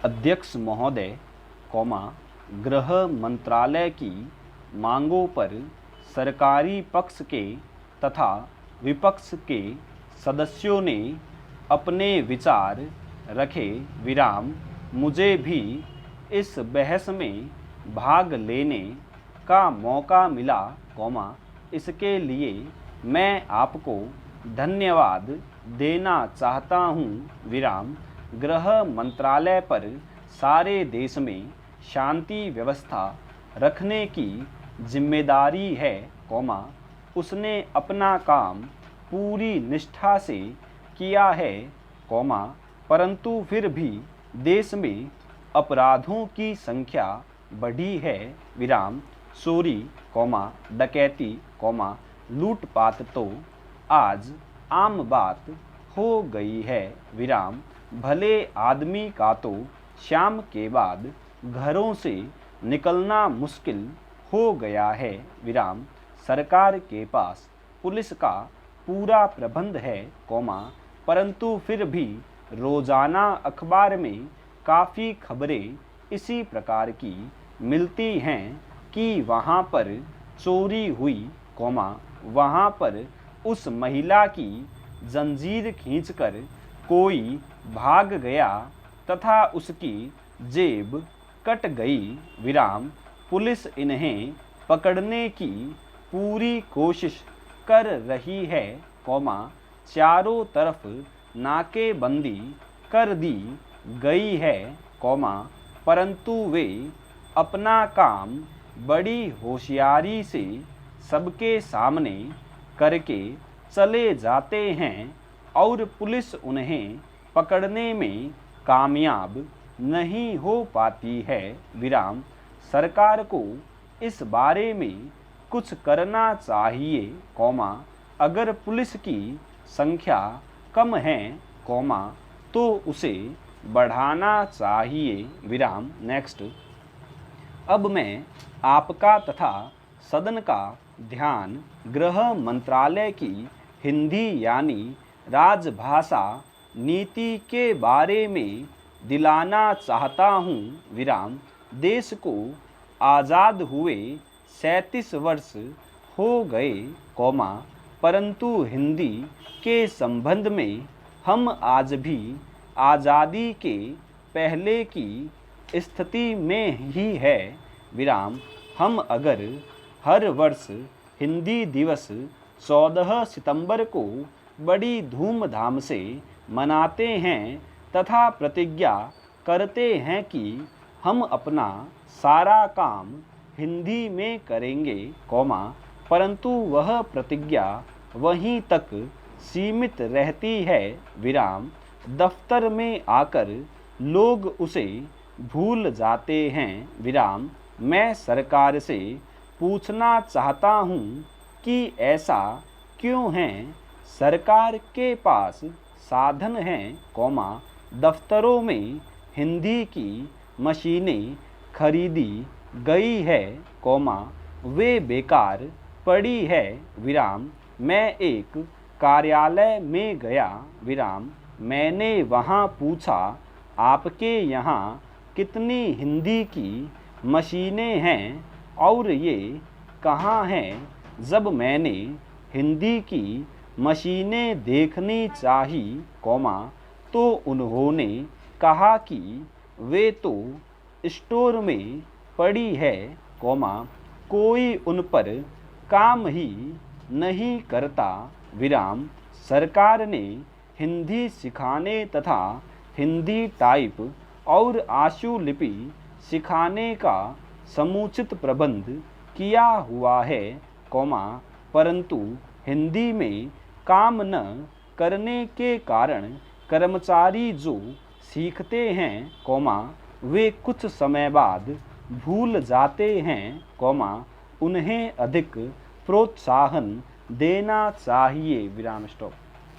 अध्यक्ष महोदय, गृह मंत्रालय की मांगों पर सरकारी पक्ष के तथा विपक्ष के सदस्यों ने अपने विचार रखे। मुझे भी इस बहस में भाग लेने का मौका मिला, इसके लिए मैं आपको धन्यवाद देना चाहता हूँ। गृह मंत्रालय पर सारे देश में शांति व्यवस्था रखने की जिम्मेदारी है, उसने अपना काम पूरी निष्ठा से किया है, परंतु फिर भी देश में अपराधों की संख्या बढ़ी है, चोरी, डकैती, लूटपाट तो आज आम बात हो गई है। भले आदमी का तो शाम के बाद घरों से निकलना मुश्किल हो गया है। सरकार के पास पुलिस का पूरा प्रबंध है, परंतु फिर भी रोजाना अखबार में काफ़ी खबरें इसी प्रकार की मिलती हैं कि वहाँ पर चोरी हुई, वहाँ पर उस महिला की जंजीर खींचकर कोई भाग गया तथा उसकी जेब कट गई। पुलिस इन्हें पकड़ने की पूरी कोशिश कर रही है, चारों तरफ नाकेबंदी कर दी गई है, परंतु वे अपना काम बड़ी होशियारी से सबके सामने करके चले जाते हैं और पुलिस उन्हें पकड़ने में कामयाब नहीं हो पाती है। सरकार को इस बारे में कुछ करना चाहिए, अगर पुलिस की संख्या कम है, तो उसे बढ़ाना चाहिए। नेक्स्ट। अब मैं आपका तथा सदन का ध्यान गृह मंत्रालय की हिंदी यानी राजभाषा नीति के बारे में दिलाना चाहता हूँ। देश को आज़ाद हुए 37 वर्ष हो गए, परंतु हिंदी के संबंध में हम आज भी आज़ादी के पहले की स्थिति में ही है। हम अगर हर वर्ष हिंदी दिवस 14 सितंबर को बड़ी धूमधाम से मनाते हैं तथा प्रतिज्ञा करते हैं कि हम अपना सारा काम हिंदी में करेंगे, परंतु वह प्रतिज्ञा वहीं तक सीमित रहती है। दफ्तर में आकर लोग उसे भूल जाते हैं। मैं सरकार से पूछना चाहता हूँ कि ऐसा क्यों है। सरकार के पास साधन हैं, दफ्तरों में हिंदी की मशीनें खरीदी गई है, वे बेकार पड़ी है। मैं एक कार्यालय में गया, मैंने वहाँ पूछा आपके यहाँ कितनी हिंदी की मशीनें हैं और ये कहाँ हैं। जब मैंने हिंदी की मशीनें देखनी चाही, तो उन्होंने कहा कि वे तो स्टोर में पड़ी है, कोई उन पर काम ही नहीं करता। सरकार ने हिंदी सिखाने तथा हिंदी टाइप और आशुलिपि सिखाने का समुचित प्रबंध किया हुआ है, परंतु हिंदी में काम न करने के कारण कर्मचारी जो सीखते हैं, वे कुछ समय बाद भूल जाते हैं, उन्हें अधिक प्रोत्साहन देना चाहिए। स्टॉप।